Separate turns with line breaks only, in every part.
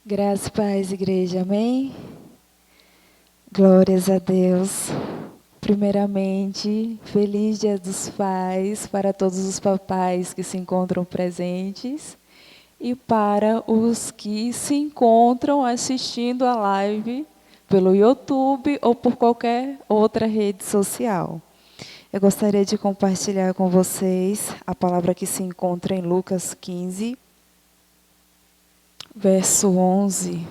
Graça e paz, igreja, amém? Glórias a Deus. Primeiramente, feliz Dia dos Pais para todos os papais que se encontram presentes e para os que se encontram assistindo a live pelo YouTube ou por qualquer outra rede social. Eu gostaria de compartilhar com vocês a palavra que se encontra em Lucas 15, verso 11.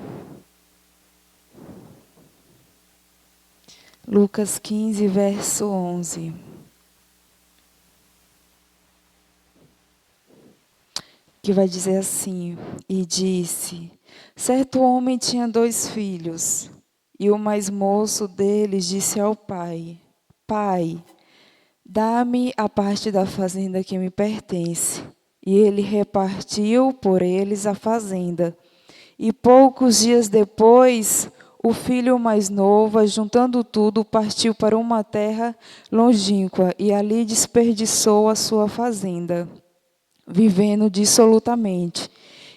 Lucas 15, verso 11. Que vai dizer assim: E disse: certo homem tinha 2 filhos, e o mais moço deles disse ao pai: Pai, dá-me a parte da fazenda que me pertence. E ele repartiu por eles a fazenda. E poucos dias depois, o filho mais novo, juntando tudo, partiu para uma terra longínqua e ali desperdiçou a sua fazenda, vivendo dissolutamente.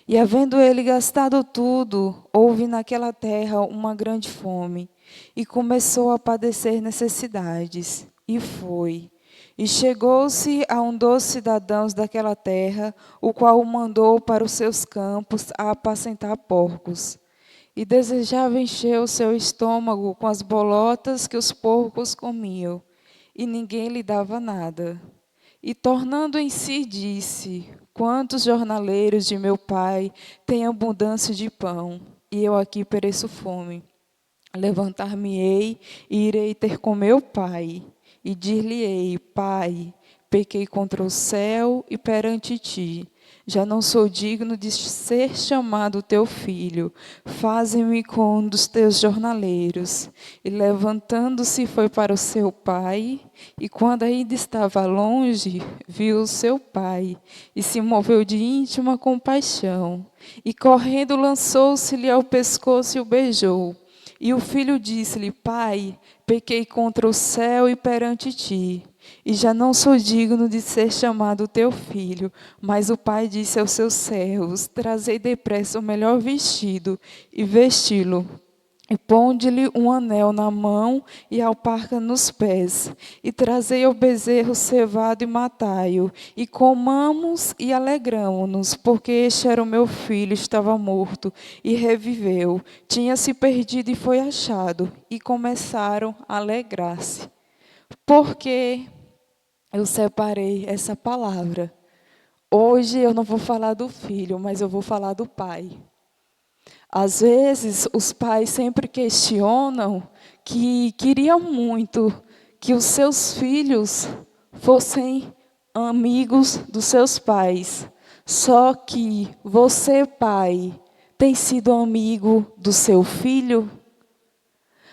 E havendo ele gastado tudo, houve naquela terra uma grande fome, e começou a padecer necessidades. E foi. E chegou-se a um dos cidadãos daquela terra, o qual o mandou para os seus campos a apacentar porcos. E desejava encher o seu estômago com as bolotas que os porcos comiam, e ninguém lhe dava nada. E tornando em si, disse: quantos jornaleiros de meu pai têm abundância de pão, e eu aqui pereço fome. Levantar-me-ei e irei ter com meu pai, e dir-lhe-ei: Pai, pequei contra o céu e perante ti. Já não sou digno de ser chamado teu filho. Faze-me com um dos teus jornaleiros. E levantando-se foi para o seu pai, e quando ainda estava longe, viu o seu pai, e se moveu de íntima compaixão. E correndo lançou-se-lhe ao pescoço e o beijou. E o filho disse-lhe: Pai, pequei contra o céu e perante ti, e já não sou digno de ser chamado teu filho. Mas o pai disse aos seus servos: Trazei depressa o melhor vestido e vesti-lo. E ponde-lhe um anel na mão e alparca nos pés. E trazei o bezerro cevado e matai-o. E comamos e alegramo-nos, porque este era o meu filho, estava morto e reviveu. Tinha se perdido e foi achado. E começaram a alegrar-se. Porque eu separei essa palavra. Hoje eu não vou falar do filho, mas eu vou falar do pai. Às vezes, os pais sempre questionam que queriam muito que os seus filhos fossem amigos dos seus pais. Só que você, pai, tem sido amigo do seu filho?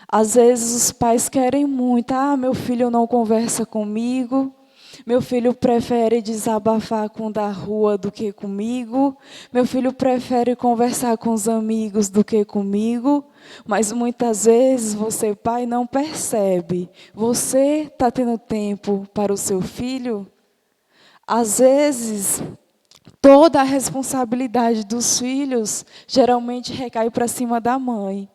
Às vezes os pais querem muito: meu filho não conversa comigo, meu filho prefere desabafar com o da rua do que comigo, meu filho prefere conversar com os amigos do que comigo. Mas muitas vezes você, pai, não percebe. Você está tendo tempo para o seu filho? Às vezes, toda a responsabilidade dos filhos geralmente recai para cima da mãe.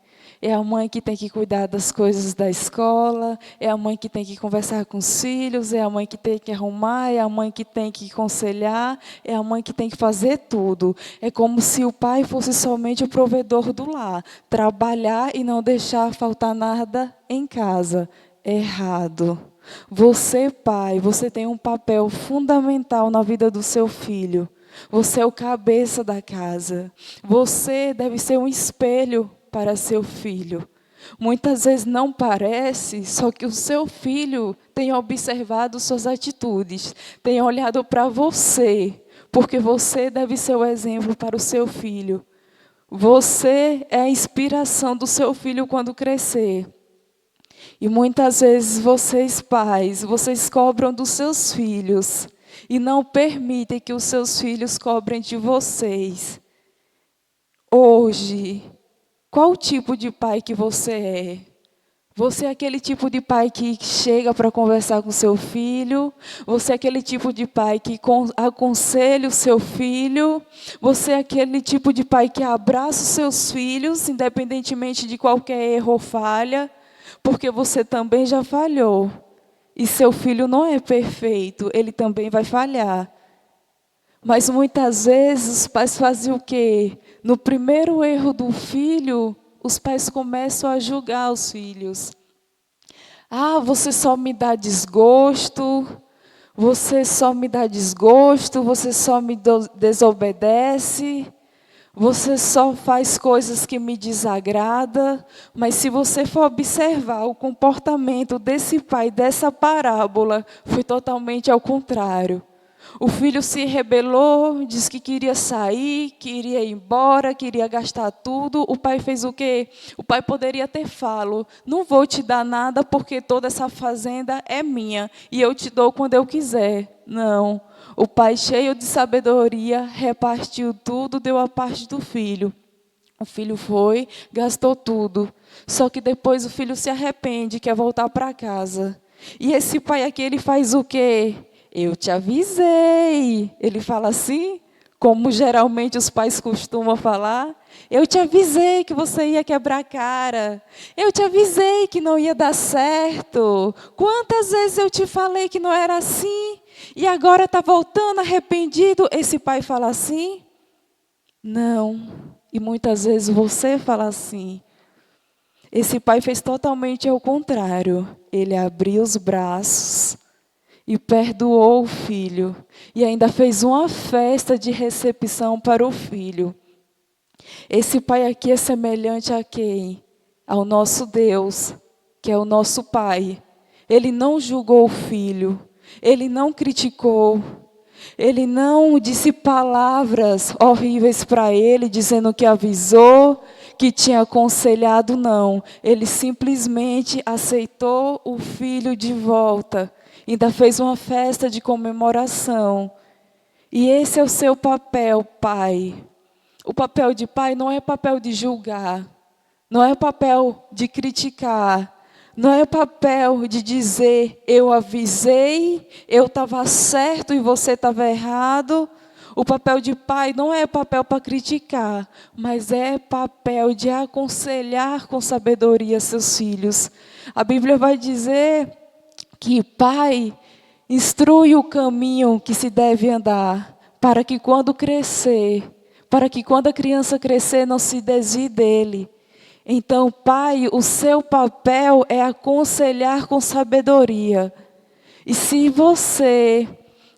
É a mãe que tem que cuidar das coisas da escola, é a mãe que tem que conversar com os filhos, é a mãe que tem que arrumar, é a mãe que tem que aconselhar, é a mãe que tem que fazer tudo. É como se o pai fosse somente o provedor do lar, trabalhar e não deixar faltar nada em casa. Errado. Você, pai, você tem um papel fundamental na vida do seu filho. Você é o cabeça da casa. Você deve ser um espelho para seu filho. Muitas vezes não parece, só que o seu filho tem observado suas atitudes, tem olhado para você, porque você deve ser o exemplo para o seu filho. Você é a inspiração do seu filho quando crescer. E muitas vezes vocês, pais, vocês cobram dos seus filhos e não permitem que os seus filhos cobrem de vocês. Hoje, qual o tipo de pai que você é? Você é aquele tipo de pai que chega para conversar com seu filho. Você é aquele tipo de pai que aconselha o seu filho. Você é aquele tipo de pai que abraça os seus filhos, independentemente de qualquer erro ou falha, porque você também já falhou. E seu filho não é perfeito, ele também vai falhar. Mas muitas vezes os pais fazem o quê? No primeiro erro do filho, os pais começam a julgar os filhos. Ah, você só me dá desgosto, você só me dá desgosto, você só me desobedece, você só faz coisas que me desagradam. Mas se você for observar o comportamento desse pai, dessa parábola, foi totalmente ao contrário. O filho se rebelou, disse que queria sair, queria ir embora, queria gastar tudo. O pai fez o quê? O pai poderia ter falado: não vou te dar nada porque toda essa fazenda é minha e eu te dou quando eu quiser. Não. O pai, cheio de sabedoria, repartiu tudo, deu a parte do filho. O filho foi, gastou tudo. Só que depois o filho se arrepende, quer voltar para casa. E esse pai aqui, ele faz o quê? Eu te avisei. Ele fala assim, como geralmente os pais costumam falar. Eu te avisei que você ia quebrar a cara. Eu te avisei que não ia dar certo. Quantas vezes eu te falei que não era assim? E agora está voltando arrependido. Esse pai fala assim? Não. E muitas vezes você fala assim. Esse pai fez totalmente ao contrário. Ele abriu os braços e perdoou o filho. E ainda fez uma festa de recepção para o filho. Esse pai aqui é semelhante a quem? Ao nosso Deus, que é o nosso pai. Ele não julgou o filho. Ele não criticou. Ele não disse palavras horríveis para ele, dizendo que avisou, que tinha aconselhado, não. Ele simplesmente aceitou o filho de volta. Ainda fez uma festa de comemoração. E esse é o seu papel, pai. O papel de pai não é papel de julgar, não é papel de criticar, não é papel de dizer, eu avisei, eu estava certo e você estava errado. O papel de pai não é papel para criticar, mas é papel de aconselhar com sabedoria seus filhos. A Bíblia vai dizer que pai instrui o caminho que se deve andar, para que quando crescer, para que quando a criança crescer não se desvie dele. Então, pai, o seu papel é aconselhar com sabedoria. E se você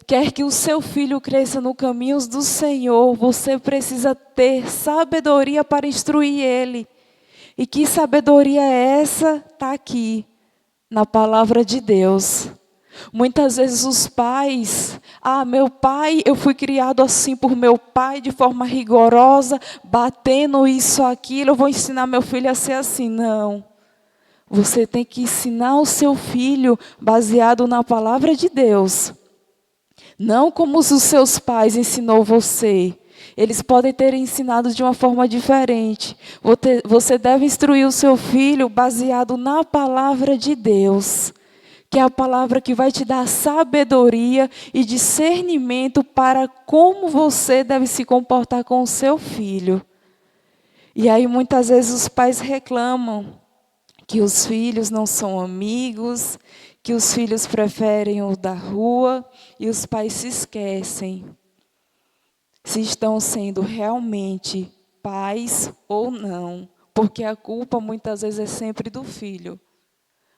quer que o seu filho cresça no caminhos do Senhor, você precisa ter sabedoria para instruir ele. E que sabedoria é essa? Está aqui, na palavra de Deus. Muitas vezes os pais, meu pai, eu fui criado assim por meu pai, de forma rigorosa, batendo isso, aquilo, eu vou ensinar meu filho a ser assim. Não. Você tem que ensinar o seu filho baseado na palavra de Deus. Não como os seus pais ensinou você. Eles podem ter ensinado de uma forma diferente. Você deve instruir o seu filho baseado na palavra de Deus, que é a palavra que vai te dar sabedoria e discernimento para como você deve se comportar com o seu filho. E aí muitas vezes os pais reclamam que os filhos não são amigos, que os filhos preferem o da rua, e os pais se esquecem se estão sendo realmente pais ou não, porque a culpa muitas vezes é sempre do filho.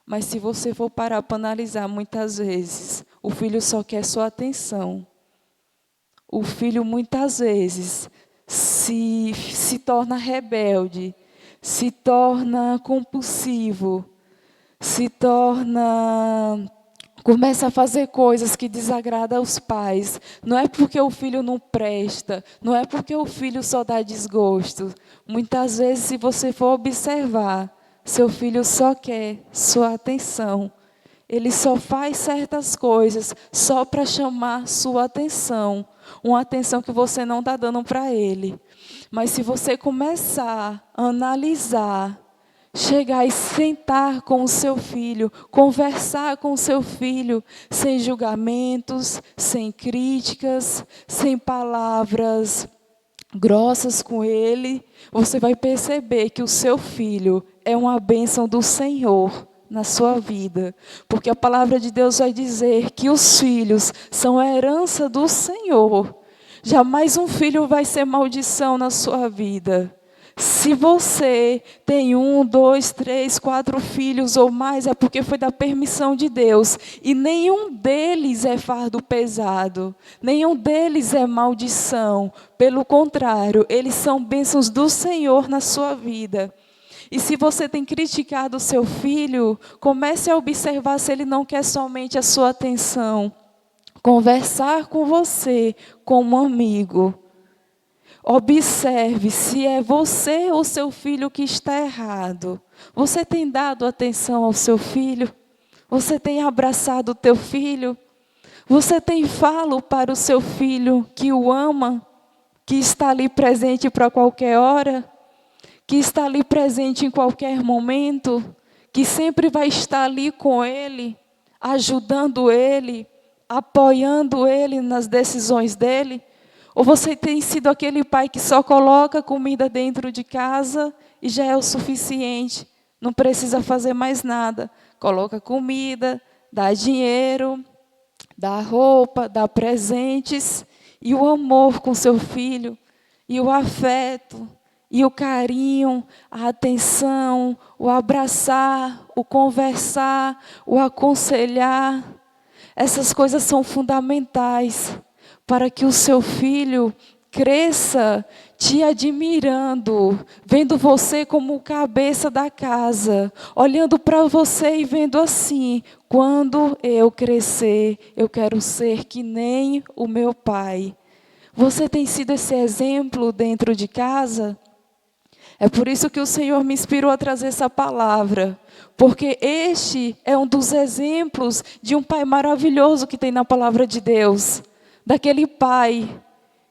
Mas se você for parar para analisar, muitas vezes, o filho só quer sua atenção. O filho muitas vezes se torna rebelde, se torna compulsivo, começa a fazer coisas que desagradam aos pais. Não é porque o filho não presta, não é porque o filho só dá desgosto. Muitas vezes, se você for observar, seu filho só quer sua atenção. Ele só faz certas coisas só para chamar sua atenção. Uma atenção que você não está dando para ele. Mas se você começar a analisar, chegar e sentar com o seu filho, conversar com o seu filho, sem julgamentos, sem críticas, sem palavras grossas com ele, você vai perceber que o seu filho é uma bênção do Senhor na sua vida. Porque a palavra de Deus vai dizer que os filhos são a herança do Senhor. Jamais um filho vai ser maldição na sua vida. Se você tem 1, 2, 3, 4 filhos ou mais, é porque foi da permissão de Deus. E nenhum deles é fardo pesado. Nenhum deles é maldição. Pelo contrário, eles são bênçãos do Senhor na sua vida. E se você tem criticado o seu filho, comece a observar se ele não quer somente a sua atenção. Conversar com você como um amigo. Observe se é você ou seu filho que está errado. Você tem dado atenção ao seu filho? Você tem abraçado o teu filho? Você tem falado para o seu filho que o ama? Que está ali presente para qualquer hora? Que está ali presente em qualquer momento? Que sempre vai estar ali com ele, ajudando ele, apoiando ele nas decisões dele? Ou você tem sido aquele pai que só coloca comida dentro de casa e já é o suficiente, não precisa fazer mais nada. Coloca comida, dá dinheiro, dá roupa, dá presentes, e o amor com seu filho, e o afeto, e o carinho, a atenção, o abraçar, o conversar, o aconselhar. Essas coisas são fundamentais para que o seu filho cresça te admirando, vendo você como o cabeça da casa, olhando para você e vendo assim: quando eu crescer, eu quero ser que nem o meu pai. Você tem sido esse exemplo dentro de casa? É por isso que o Senhor me inspirou a trazer essa palavra, porque este é um dos exemplos de um pai maravilhoso que tem na palavra de Deus. Daquele pai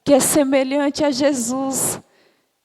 que é semelhante a Jesus,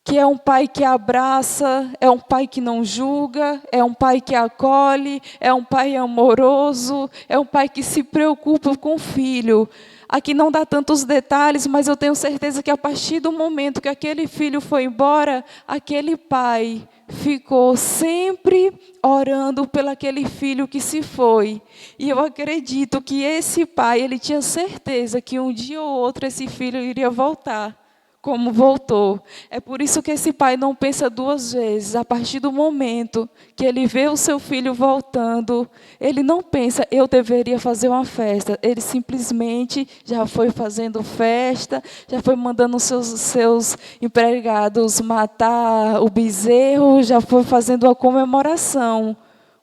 que é um pai que abraça, é um pai que não julga, é um pai que acolhe, é um pai amoroso, é um pai que se preocupa com o filho. Aqui não dá tantos detalhes, mas eu tenho certeza que a partir do momento que aquele filho foi embora, aquele pai ficou sempre orando pelo aquele filho que se foi. E eu acredito que esse pai, ele tinha certeza que um dia ou outro esse filho iria voltar, como voltou. É por isso que esse pai não pensa duas vezes. A partir do momento que ele vê o seu filho voltando, ele não pensa: eu deveria fazer uma festa. Ele simplesmente já foi fazendo festa, já foi mandando os seus empregados matar o bezerro, já foi fazendo a comemoração.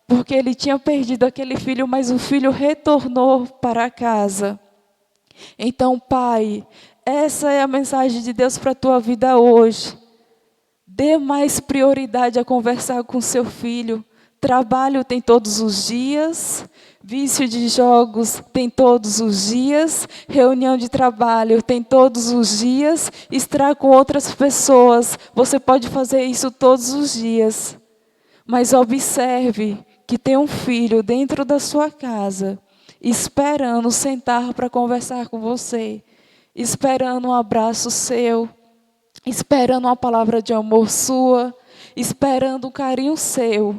Porque ele tinha perdido aquele filho, mas o filho retornou para casa. Então, pai, essa é a mensagem de Deus para a tua vida hoje. Dê mais prioridade a conversar com seu filho. Trabalho tem todos os dias, vício de jogos tem todos os dias, reunião de trabalho tem todos os dias, estar com outras pessoas, você pode fazer isso todos os dias. Mas observe que tem um filho dentro da sua casa, esperando sentar para conversar com você, esperando um abraço seu, esperando uma palavra de amor sua, esperando um carinho seu.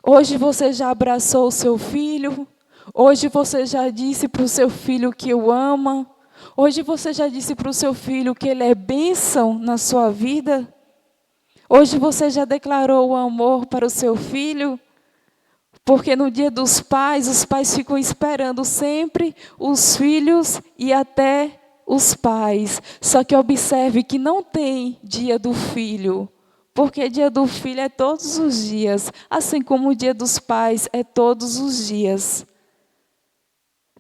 Hoje você já abraçou o seu filho? Hoje você já disse para o seu filho que o ama? Hoje você já disse para o seu filho que ele é bênção na sua vida? Hoje você já declarou o amor para o seu filho? Porque no dia dos pais, os pais ficam esperando sempre os filhos e até os pais. Só que observe que não tem dia do filho. Porque dia do filho é todos os dias. Assim como o dia dos pais é todos os dias.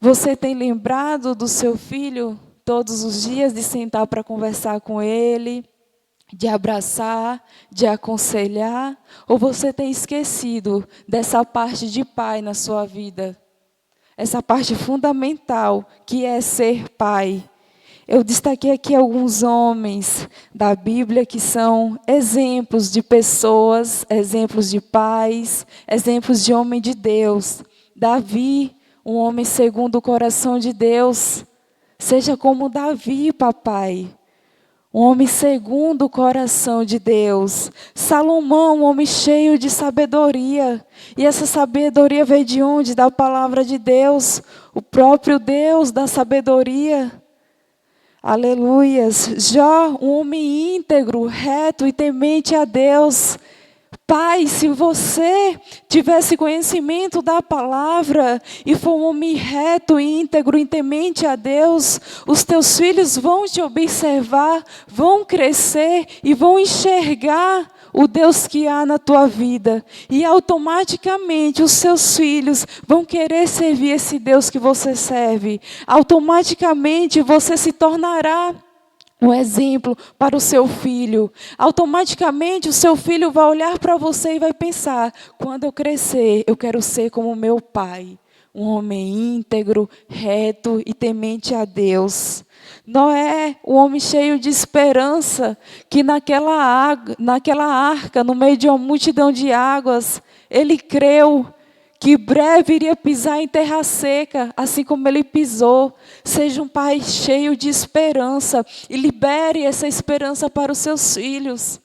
Você tem lembrado do seu filho todos os dias, de sentar para conversar com ele, de abraçar, de aconselhar? Ou você tem esquecido dessa parte de pai na sua vida? Essa parte fundamental que é ser pai. Eu destaquei aqui alguns homens da Bíblia que são exemplos de pessoas, exemplos de pais, exemplos de homem de Deus. Davi, um homem segundo o coração de Deus. Seja como Davi, papai. Um homem segundo o coração de Deus. Salomão, um homem cheio de sabedoria. E essa sabedoria veio de onde? Da palavra de Deus. O próprio Deus da sabedoria. Aleluias. Jó, um homem íntegro, reto e temente a Deus. Pai, se você tivesse conhecimento da palavra e for um homem reto, íntegro e temente a Deus, os teus filhos vão te observar, vão crescer e vão enxergar o Deus que há na tua vida. E automaticamente os seus filhos vão querer servir esse Deus que você serve. Automaticamente você se tornará um exemplo para o seu filho. Automaticamente o seu filho vai olhar para você e vai pensar: quando eu crescer, eu quero ser como meu pai. Um homem íntegro, reto e temente a Deus. Noé, um homem cheio de esperança, que naquela arca, no meio de uma multidão de águas, ele creu que breve iria pisar em terra seca, assim como ele pisou. Seja um pai cheio de esperança e libere essa esperança para os seus filhos.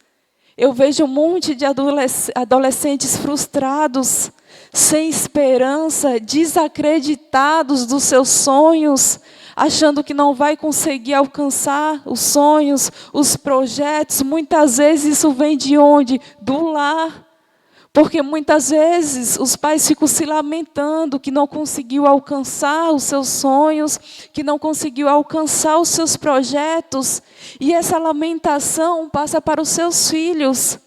Eu vejo um monte de adolescentes frustrados, sem esperança, desacreditados dos seus sonhos, achando que não vai conseguir alcançar os sonhos, os projetos. Muitas vezes isso vem de onde? Do lar. Porque muitas vezes os pais ficam se lamentando que não conseguiu alcançar os seus sonhos, que não conseguiu alcançar os seus projetos. E essa lamentação passa para os seus filhos.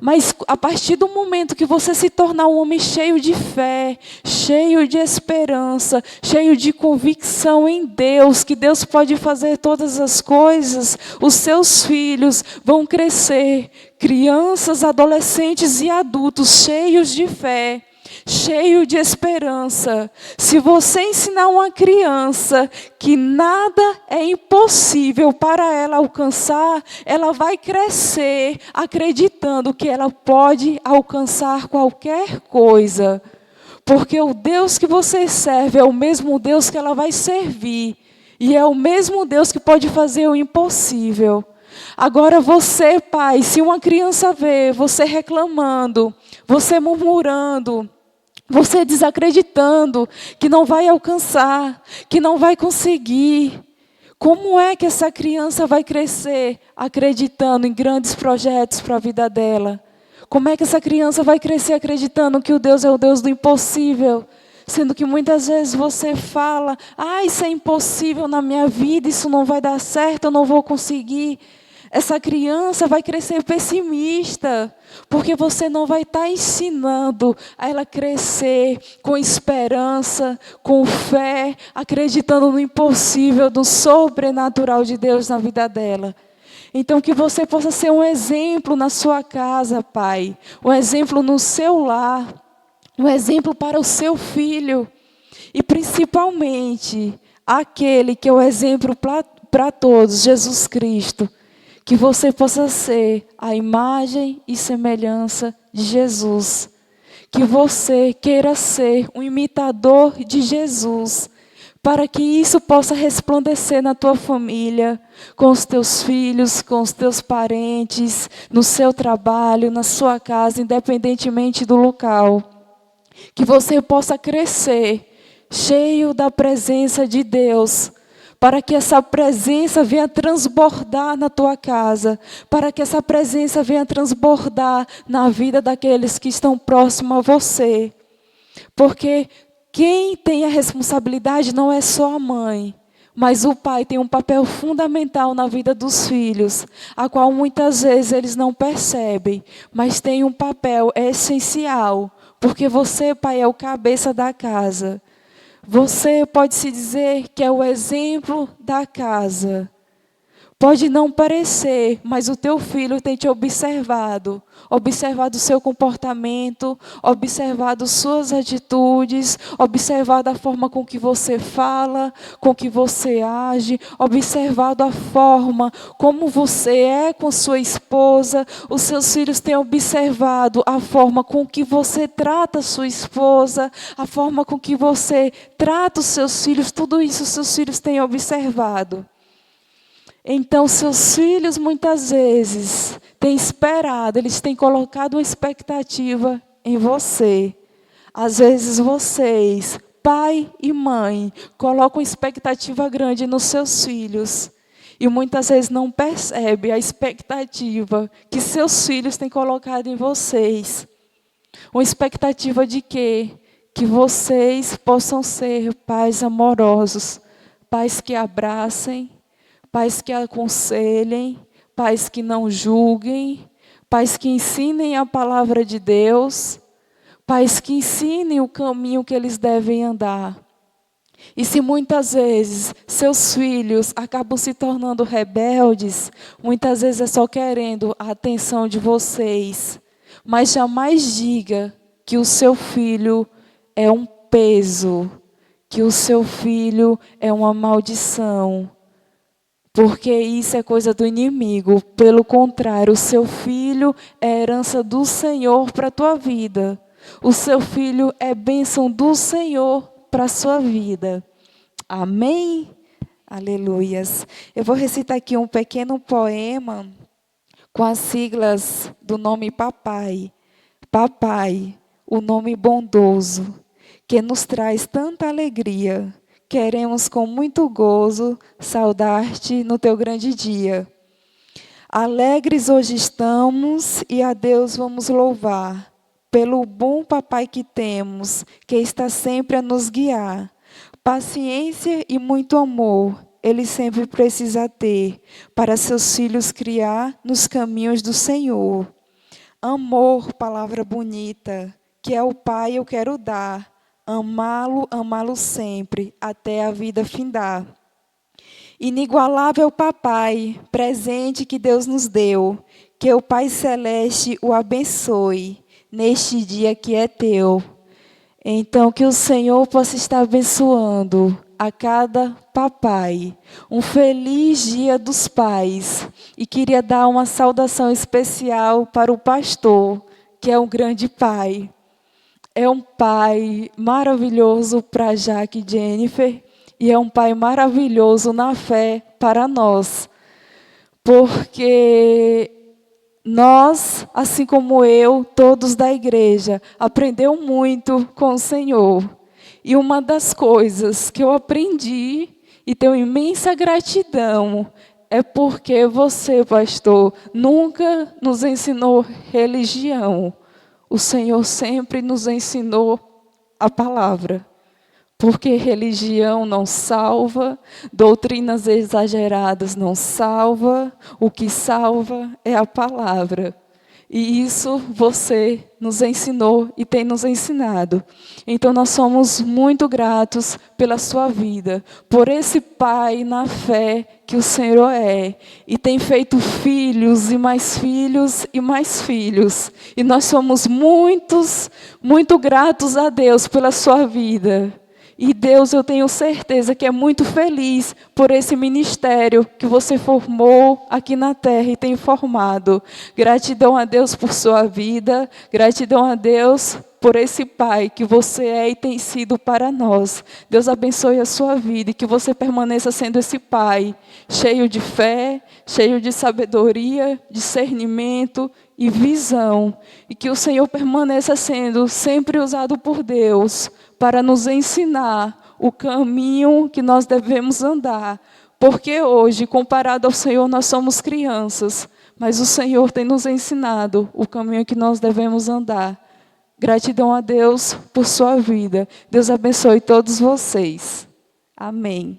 Mas a partir do momento que você se tornar um homem cheio de fé, cheio de esperança, cheio de convicção em Deus, que Deus pode fazer todas as coisas, os seus filhos vão crescer, crianças, adolescentes e adultos cheios de fé, cheio de esperança. Se você ensinar uma criança que nada é impossível para ela alcançar, ela vai crescer acreditando que ela pode alcançar qualquer coisa. Porque o Deus que você serve é o mesmo Deus que ela vai servir. E é o mesmo Deus que pode fazer o impossível. Agora você, pai, se uma criança vê você reclamando, você murmurando, você desacreditando que não vai alcançar, que não vai conseguir, como é que essa criança vai crescer acreditando em grandes projetos para a vida dela? Como é que essa criança vai crescer acreditando que o Deus é o Deus do impossível? Sendo que muitas vezes você fala: isso é impossível na minha vida, isso não vai dar certo, eu não vou conseguir. Essa criança vai crescer pessimista, porque você não vai estar ensinando a ela crescer com esperança, com fé, acreditando no impossível, no sobrenatural de Deus na vida dela. Então que você possa ser um exemplo na sua casa, pai, um exemplo no seu lar, um exemplo para o seu filho, e principalmente aquele que é o exemplo para todos, Jesus Cristo. Que você possa ser a imagem e semelhança de Jesus. Que você queira ser um imitador de Jesus. Para que isso possa resplandecer na tua família, com os teus filhos, com os teus parentes, no seu trabalho, na sua casa, independentemente do local. Que você possa crescer cheio da presença de Deus, para que essa presença venha transbordar na tua casa, para que essa presença venha transbordar na vida daqueles que estão próximos a você. Porque quem tem a responsabilidade não é só a mãe, mas o pai tem um papel fundamental na vida dos filhos, a qual muitas vezes eles não percebem, mas tem um papel essencial, porque você, pai, é o cabeça da casa. Você pode se dizer que é o exemplo da casa, Pode não parecer, mas o teu filho tem te observado, observado o seu comportamento, observado suas atitudes, observado a forma com que você fala, com que você age, observado a forma como você é com sua esposa. Os seus filhos têm observado a forma com que você trata sua esposa, a forma com que você trata os seus filhos, tudo isso os seus filhos têm observado. Então, seus filhos muitas vezes têm esperado, eles têm colocado uma expectativa em você. Às vezes vocês, pai e mãe, colocam expectativa grande nos seus filhos. E muitas vezes não percebe a expectativa que seus filhos têm colocado em vocês. Uma expectativa de quê? Que vocês possam ser pais amorosos, pais que abracem, pais que aconselhem, pais que não julguem, pais que ensinem a palavra de Deus, pais que ensinem o caminho que eles devem andar. E se muitas vezes seus filhos acabam se tornando rebeldes, muitas vezes é só querendo a atenção de vocês. Mas jamais diga que o seu filho é um peso, que o seu filho é uma maldição. Porque isso é coisa do inimigo. Pelo contrário, o seu filho é herança do Senhor para a tua vida. O seu filho é bênção do Senhor para a sua vida. Amém? Aleluias. Eu vou recitar aqui um pequeno poema com as siglas do nome Papai. Papai, o nome bondoso, que nos traz tanta alegria. Queremos com muito gozo saudar-te no teu grande dia. Alegres hoje estamos e a Deus vamos louvar, pelo bom papai que temos, que está sempre a nos guiar. Paciência e muito amor, ele sempre precisa ter, para seus filhos criar nos caminhos do Senhor. Amor, palavra bonita, que é o Pai eu quero dar. Amá-lo, amá-lo sempre, até a vida findar. Inigualável Papai, presente que Deus nos deu, que o Pai Celeste o abençoe, neste dia que é teu. Então, que o Senhor possa estar abençoando a cada papai. Um feliz dia dos pais. E queria dar uma saudação especial para o pastor, que é um grande pai. É um pai maravilhoso para Jaque e Jennifer e é um pai maravilhoso na fé para nós. Porque nós, assim como eu, todos da igreja, aprendeu muito com o Senhor. E uma das coisas que eu aprendi e tenho imensa gratidão é porque você, pastor, nunca nos ensinou religião. O Senhor sempre nos ensinou a palavra, porque religião não salva, doutrinas exageradas não salva, o que salva é a palavra. E isso você nos ensinou e tem nos ensinado. Então nós somos muito gratos pela sua vida, por esse pai na fé que o Senhor é. E tem feito filhos e mais filhos e mais filhos. E nós somos muito gratos a Deus pela sua vida. E Deus, eu tenho certeza que é muito feliz por esse ministério que você formou aqui na terra e tem formado. Gratidão a Deus por sua vida, gratidão a Deus por esse pai que você é e tem sido para nós. Deus abençoe a sua vida e que você permaneça sendo esse pai, cheio de fé, cheio de sabedoria, discernimento e visão. E que o Senhor permaneça sendo sempre usado por Deus para nos ensinar o caminho que nós devemos andar. Porque hoje, comparado ao Senhor, nós somos crianças, mas o Senhor tem nos ensinado o caminho que nós devemos andar. Gratidão a Deus por sua vida. Deus abençoe todos vocês. Amém.